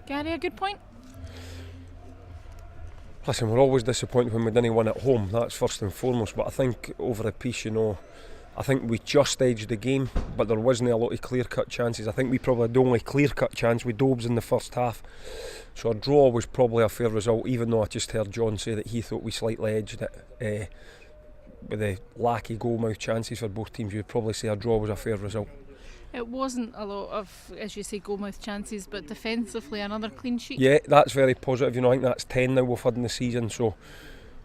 Gary, a good point? Listen, we're always disappointed when we didn't win at home, that's first and foremost, but I think over a piece, I think we just edged the game, but there wasn't a lot of clear-cut chances. I think we probably had the only clear-cut chance with Dobbs in the first half. So a draw was probably a fair result, even though I just heard John say that he thought we slightly edged it. With the lack of goal-mouth chances for both teams, you'd probably say a draw was a fair result. It wasn't a lot of, as you say, goal-mouth chances, but defensively another clean sheet. Yeah, that's very positive. I think that's 10 now we've had in the season, so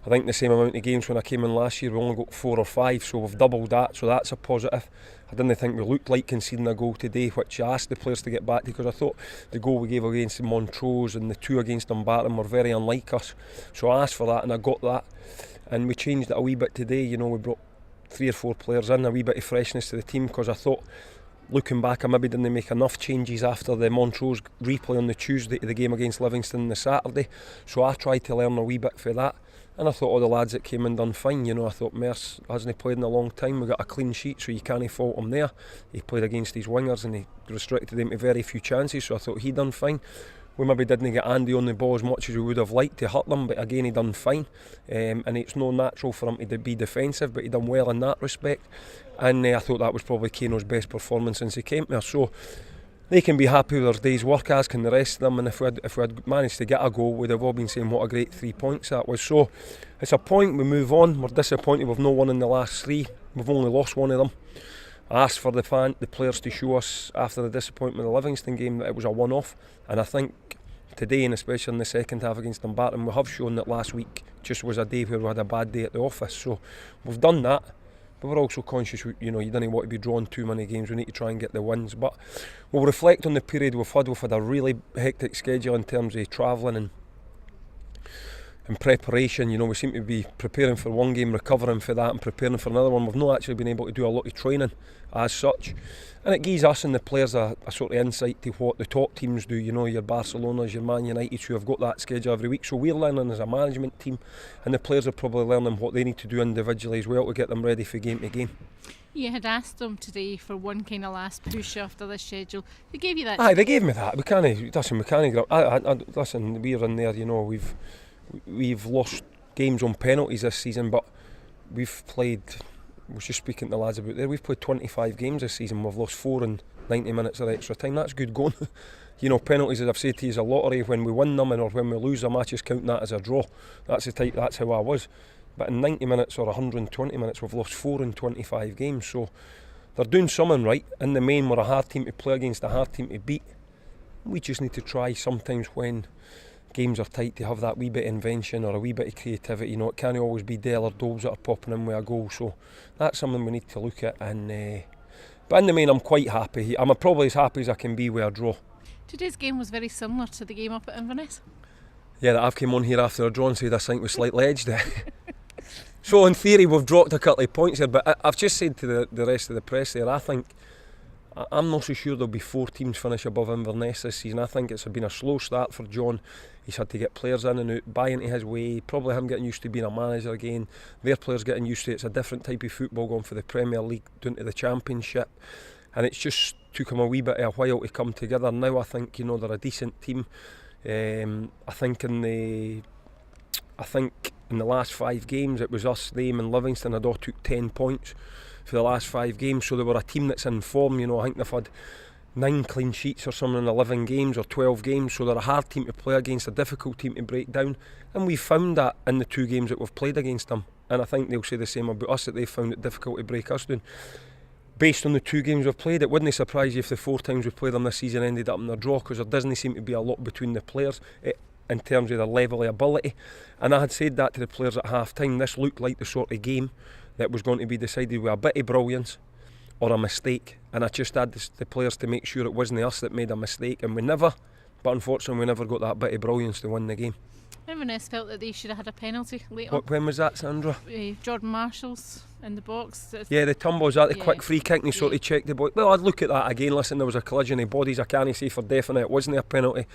I think the same amount of games when I came in last year, we only got 4 or 5, so we've doubled that, so that's a positive. I didn't think we looked like conceding a goal today, which I asked the players to get back to, because I thought the goal we gave against the Montrose and the 2 against Dumbarton were very unlike us. So I asked for that and I got that, and we changed it a wee bit today. We brought 3 or 4 players in, a wee bit of freshness to the team, because I thought, looking back, I maybe didn't make enough changes after the Montrose replay on the Tuesday to the game against Livingston on the Saturday, so I tried to learn a wee bit for that. And I thought all the lads that came in done fine. I thought Merce hasn't played in a long time. We got a clean sheet, so you can't fault him there. He played against his wingers and he restricted them to very few chances, so I thought he done fine. We maybe didn't get Andy on the ball as much as we would have liked to hurt them, but again he done fine. And it's no natural for him to be defensive, but he done well in that respect. And I thought that was probably Keno's best performance since he came there. So they can be happy with their day's work, as can the rest of them, and if we had managed to get a goal, we'd have all been saying what a great 3 points that was. So it's a point, we move on. We're disappointed we've no won in the last 3, we've only lost one of them. I asked for the players to show us after the disappointment of the Livingston game that it was a one-off, and I think today, and especially in the second half against Dumbarton, we have shown that last week just was a day where we had a bad day at the office. So we've done that, but we're also conscious, you didn't want to be drawn too many games. We need to try and get the wins, but we'll reflect on the period we've had. We've had a really hectic schedule in terms of travelling and preparation. We seem to be preparing for one game, recovering for that and preparing for another one. We've not actually been able to do a lot of training as such, and it gives us and the players a sort of insight to what the top teams do. Your Barcelonas, your Man United, who have got that schedule every week. So we're learning as a management team, and the players are probably learning what they need to do individually as well to get them ready for game to game. You had asked them today for one kind of last push after this schedule. They gave you that? Aye, they gave me that. We can't. Listen, we're in there. We've lost games on penalties this season, but we've played. I was just speaking to the lads about there. We've played 25 games this season. We've lost 4 in 90 minutes of extra time. That's good going. Penalties, as I've said to you, is a lottery. When we win them or when we lose them, I just count that as a draw. That's the type. That's how I was. But in 90 minutes or 120 minutes, we've lost 4 in 25 games. So they're doing something right. In the main, we're a hard team to play against, a hard team to beat. We just need to try sometimes when games are tight to have that wee bit of invention or a wee bit of creativity. It can't always be Dell or Dobbs that are popping in with a goal. So that's something we need to look at. And but in the main, I'm quite happy. I'm probably as happy as I can be with a draw. Today's game was very similar to the game up at Inverness. Yeah, that I've come on here after a draw and said I think we slightly edged it. So in theory we've dropped a couple of points here, but I've just said to the rest of the press there, I think I'm not so sure there'll be 4 teams finish above Inverness this season. I think it's been a slow start for John. He's had to get players in and out, buy into his way, probably him getting used to being a manager again, their players getting used to it. It's a different type of football going for the Premier League down to the Championship, and it's just took him a wee bit of a while to come together. Now I think they're a decent team. I think in the last 5 games it was us, them and Livingston had all took 10 points for the last 5 games, so they were a team that's in form. I think they've had 9 clean sheets or something in 11 games or 12 games, so they're a hard team to play against, a difficult team to break down, and we've found that in the 2 games that we've played against them, and I think they'll say the same about us, that they've found it difficult to break us down. Based on the 2 games we've played, it wouldn't surprise you if the 4 times we played them this season ended up in a draw, because there doesn't seem to be a lot between the players in terms of their level of ability. And I had said that to the players at half time. This looked like the sort of game that was going to be decided with a bit of brilliance or a mistake, and I just had the players to make sure it wasn't us that made a mistake, and we never, but unfortunately we never got that bit of brilliance to win the game. Inverness felt that they should have had a penalty late on. When was that, Sandra? Jordan Marshall's in the box. Yeah, the tumble, was that the quick free kick and he sort of checked the boy? Well, I'd look at that again. Listen, there was a collision of bodies. I can't say for definite it wasn't a penalty.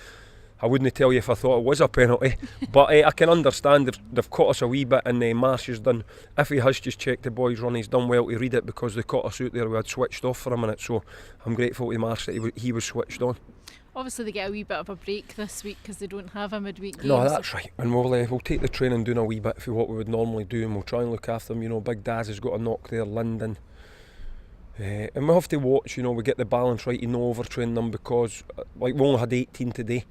I wouldn't tell you if I thought it was a penalty, but I can understand they've caught us a wee bit, and Marsh has done, if he has just checked the boy's run, he's done well to read it, because they caught us out there, we had switched off for a minute, so I'm grateful to Marsh that he was switched on. Obviously they get a wee bit of a break this week because they don't have a midweek game. No, that's right. And we'll take the training doing a wee bit for what we would normally do, and we'll try and look after them. You know, Big Daz has got a knock there, Linden. And we have to watch, you know, we get the balance right, no overtraining them, because like we only had 18 today,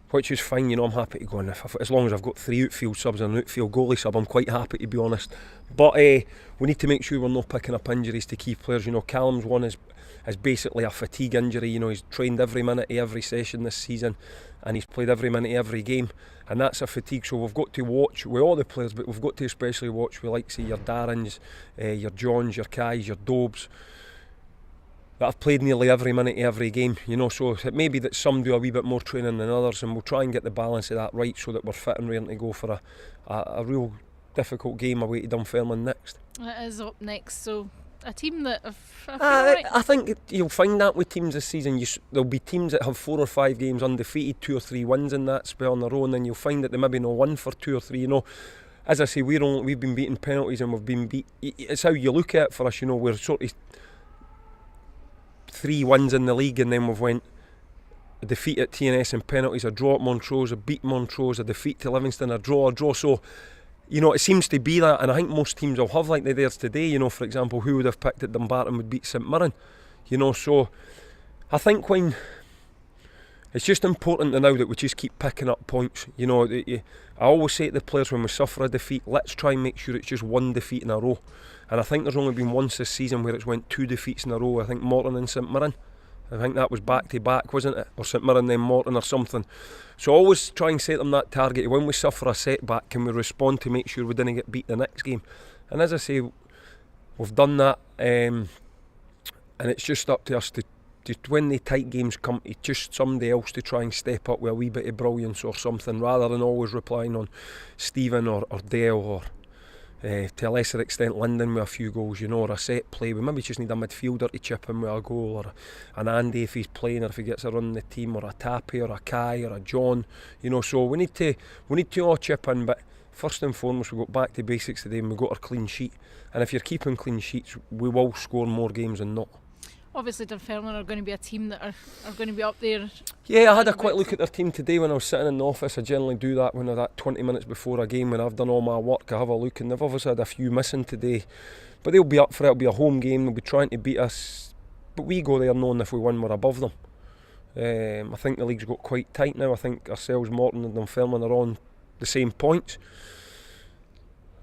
which is fine. You know, I'm happy to go in as long as I've got 3 outfield subs and an outfield goalie sub. I'm quite happy, to be honest. But we need to make sure we're not picking up injuries to key players. You know, Callum's one is basically a fatigue injury. You know, he's trained every minute of every session this season, and he's played every minute of every game, and that's a fatigue. So we've got to watch with all the players, but we've got to especially watch with, like, say, your Darrens, your Johns, your Kais, your Dobes, that have played nearly every minute of every game. You know, so it may be that some do a wee bit more training than others, and we'll try and get the balance of that right so that we're fit and ready to go for a real difficult game away to Dunfermline next. It is up next, so a team that I think you'll find that with teams this season. There'll be teams that have 4 or 5 games undefeated, 2 or 3 wins in that spell on their own, and you'll find that they maybe not won for 2 or 3. You know, as I say, we've been beating penalties, and we've been beat. It's how you look at it for us. You know, we're sort of 3 wins in the league, and then we've went a defeat at TNS in penalties, a draw at Montrose, a beat Montrose, a defeat to Livingston, a draw. So, you know, it seems to be that, and I think most teams will have like theirs today. You know, for example, who would have picked that Dumbarton would beat St Mirren? You know, so I think when it's just important now that we just keep picking up points. You know, I always say to the players when we suffer a defeat, let's try and make sure it's just 1 defeat in a row. And I think there's only been once this season where it's went 2 defeats in a row. I think Morton and St Mirren. I think that was back to back, wasn't it? Or St Mirren then Morton or something. So always try and set them that target. When we suffer a setback, can we respond to make sure we didn't get beat the next game? And as I say, we've done that, and it's just up to us to when the tight games come, to just somebody else to try and step up with a wee bit of brilliance or something, rather than always relying on Stephen or Dale or to a lesser extent Linden with a few goals, you know, or a set play. We maybe just need a midfielder to chip in with a goal, or an Andy if he's playing, or if he gets a run in the team, or a Tappy or a Kai or a John, you know. So we need to all chip in, but first and foremost we got back to basics today, and we got our clean sheet. And if you're keeping clean sheets, we will score more games than not. Obviously Dunfermline are going to be a team that are going to be up there. Yeah, I had a quick look at their team today when I was sitting in the office. I generally do that when I'm that 20 minutes before a game, when I've done all my work. I have a look, and they've obviously had a few missing today, but they'll be up for it. It'll be a home game, they'll be trying to beat us, but we go there knowing if we win we're above them. I think the league's got quite tight now. I think ourselves, Morton and Dunfermline are on the same points.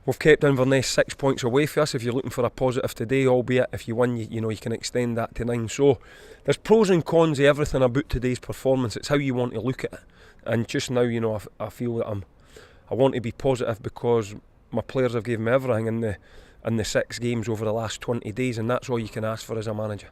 We've kept Inverness 6 points away from us if you're looking for a positive today, albeit if you win, you know, you can extend that to 9. So there's pros and cons of everything about today's performance. It's how you want to look at it. And just now, you know, I feel that I want to be positive because my players have given me everything in the 6 games over the last 20 days, and that's all you can ask for as a manager.